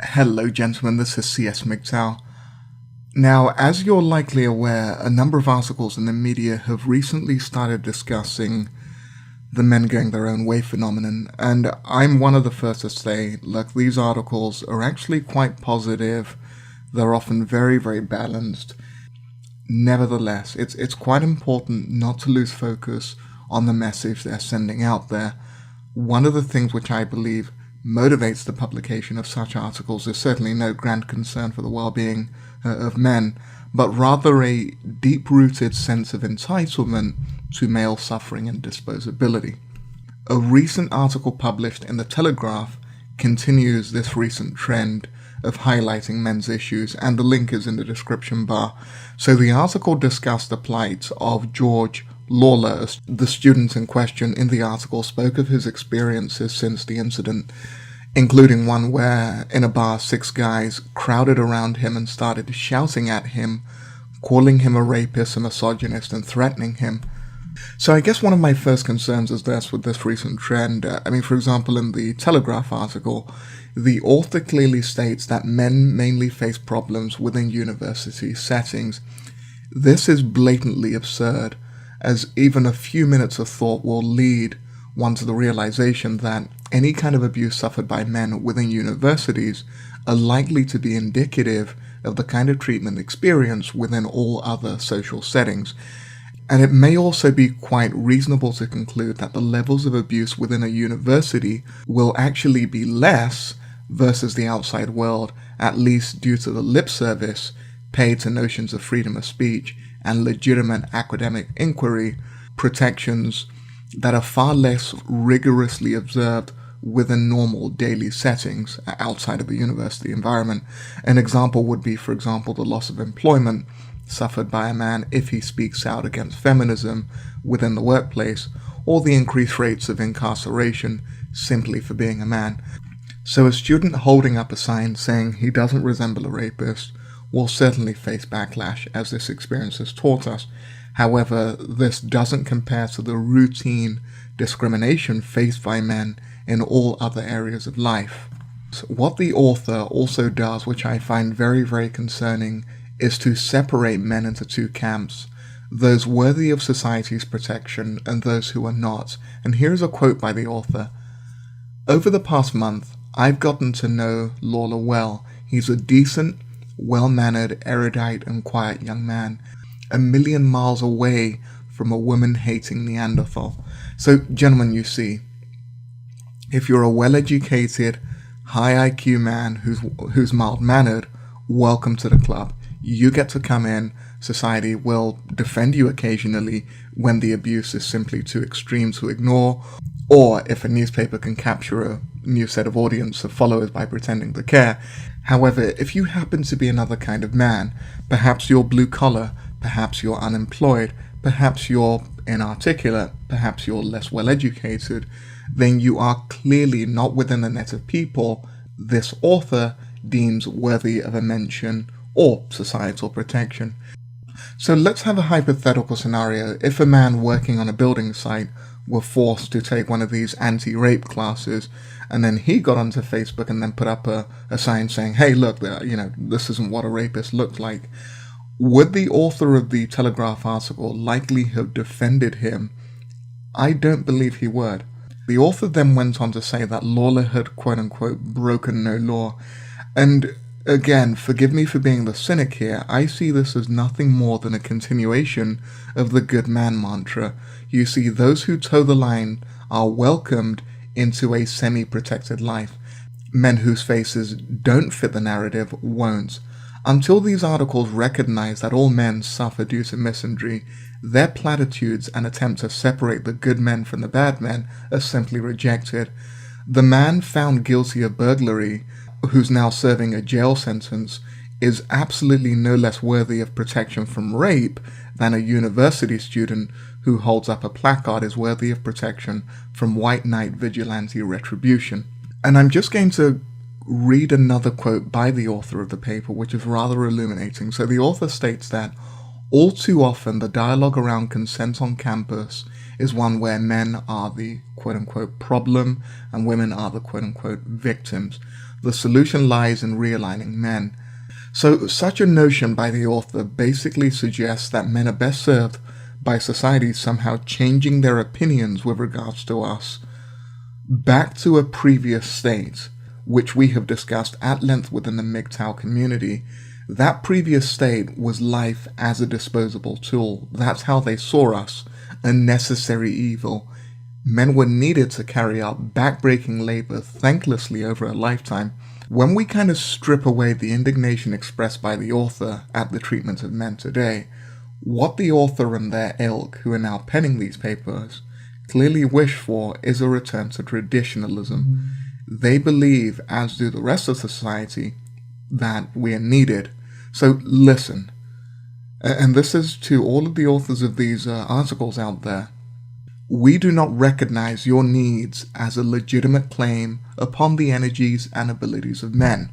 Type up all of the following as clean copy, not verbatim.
Hello, gentlemen, this is CS MGTOW. Now, as you're likely aware, a number of articles in the media have recently started discussing the men going their own way phenomenon, and I'm one of the first to say, look, these articles are actually quite positive. They're often very, very balanced. Nevertheless, it's quite important not to lose focus on the message they're sending out there. One of the things which I believe motivates the publication of such articles is certainly no grand concern for the well-being of men, but rather a deep-rooted sense of entitlement to male suffering and disposability. A recent article published in The Telegraph continues this recent trend of highlighting men's issues, and the link is in the description bar. So the article discussed the plight of George Lawler. The student in question in the article spoke of his experiences since the incident, including one where in a bar 6 guys crowded around him and started shouting at him, calling him a rapist, a misogynist, and threatening him. So I guess one of my first concerns is this with this recent trend. For example, in the Telegraph article, the author clearly states that men mainly face problems within university settings. This is blatantly absurd, as even a few minutes of thought will lead one to the realization that any kind of abuse suffered by men within universities are likely to be indicative of the kind of treatment experienced within all other social settings. And it may also be quite reasonable to conclude that the levels of abuse within a university will actually be less versus the outside world, at least due to the lip service paid to notions of freedom of speech and legitimate academic inquiry, protections that are far less rigorously observed within normal daily settings outside of the university environment. An example would be, for example, the loss of employment suffered by a man if he speaks out against feminism within the workplace, or the increased rates of incarceration simply for being a man. So a student holding up a sign saying he doesn't resemble a rapist will certainly face backlash, as this experience has taught us. However, this doesn't compare to the routine discrimination faced by men in all other areas of life. So what the author also does, which I find very, very concerning, is to separate men into 2 camps, those worthy of society's protection and those who are not. And here's a quote by the author. "Over the past month, I've gotten to know Lawler well. He's a decent, well-mannered, erudite, and quiet young man, a million miles away from a woman-hating Neanderthal." So, gentlemen, you see, if you're a well-educated, high IQ man who's mild-mannered, welcome to the club. You get to come in. Society will defend you occasionally when the abuse is simply too extreme to ignore, or if a newspaper can capture a new set of audience of followers by pretending to care. However, if you happen to be another kind of man, perhaps you're blue collar, perhaps you're unemployed, perhaps you're inarticulate, perhaps you're less well educated, then you are clearly not within the net of people this author deems worthy of a mention or societal protection. So let's have a hypothetical scenario. If a man working on a building site were forced to take one of these anti-rape classes, and then he got onto Facebook and then put up a sign saying, hey, look, this isn't what a rapist looked like, would the author of the Telegraph article likely have defended him? I don't believe he would. The author then went on to say that Lawler had quote-unquote broken no law. And again, forgive me for being the cynic here, I see this as nothing more than a continuation of the good man mantra. You see, those who toe the line are welcomed into a semi-protected life. Men whose faces don't fit the narrative won't. Until these articles recognize that all men suffer due to misandry, their platitudes and attempt to separate the good men from the bad men are simply rejected. The man found guilty of burglary, who's now serving a jail sentence, is absolutely no less worthy of protection from rape than a university student who holds up a placard is worthy of protection from white knight vigilante retribution. And I'm just going to read another quote by the author of the paper, which is rather illuminating. So the author states that all too often the dialogue around consent on campus is one where men are the quote-unquote problem and women are the quote-unquote victims. The solution lies in realigning men. So such a notion by the author basically suggests that men are best served by society somehow changing their opinions with regards to us back to a previous state, which we have discussed at length within the MGTOW community. That previous state was life as a disposable tool. That's how they saw us, a necessary evil. Men were needed to carry out backbreaking labor thanklessly over a lifetime. When we kind of strip away the indignation expressed by the author at the treatment of men today, what the author and their ilk, who are now penning these papers, clearly wish for is a return to traditionalism. They believe, as do the rest of society, that we are needed. So listen, and this is to all of the authors of these articles out there. We do not recognize your needs as a legitimate claim upon the energies and abilities of men.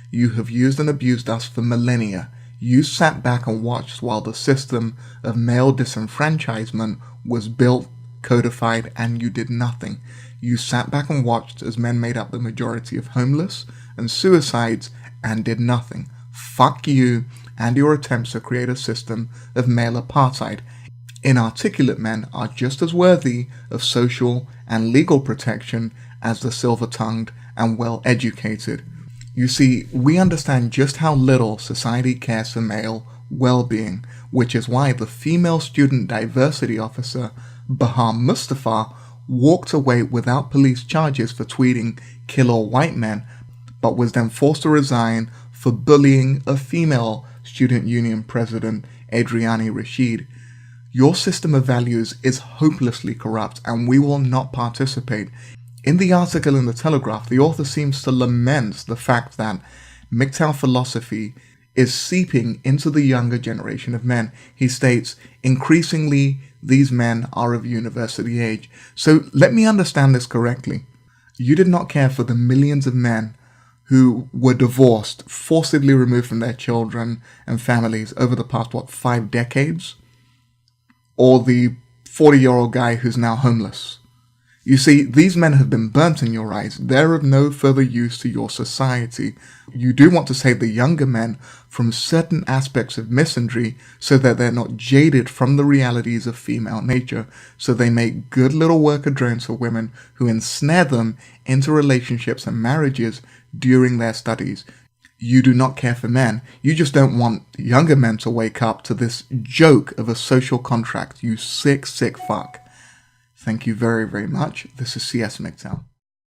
You have used and abused us for millennia. You sat back and watched while the system of male disenfranchisement was built, codified, and you did nothing. You sat back and watched as men made up the majority of homeless and suicides and did nothing. Fuck you and your attempts to create a system of male apartheid. Inarticulate men are just as worthy of social and legal protection as the silver-tongued and well-educated. You see, we understand just how little society cares for male well-being, which is why the female student diversity officer, Bahar Mustafa, walked away without police charges for tweeting "kill all white men," but was then forced to resign for bullying a female student union president, Adriani Rashid. Your system of values is hopelessly corrupt, and we will not participate. In the article in the Telegraph, the author seems to lament the fact that MGTOW philosophy is seeping into the younger generation of men. He states, increasingly, these men are of university age. So let me understand this correctly. You did not care for the millions of men who were divorced, forcibly removed from their children and families over the past, 5 decades? Or the 40-year-old guy who's now homeless? You see, these men have been burnt in your eyes. They're of no further use to your society. You do want to save the younger men from certain aspects of misandry so that they're not jaded from the realities of female nature, so they make good little worker drones for women who ensnare them into relationships and marriages during their studies. You do not care for men. You just don't want younger men to wake up to this joke of a social contract, you sick, sick fuck. Thank you very, very much. This is CS MGTOW.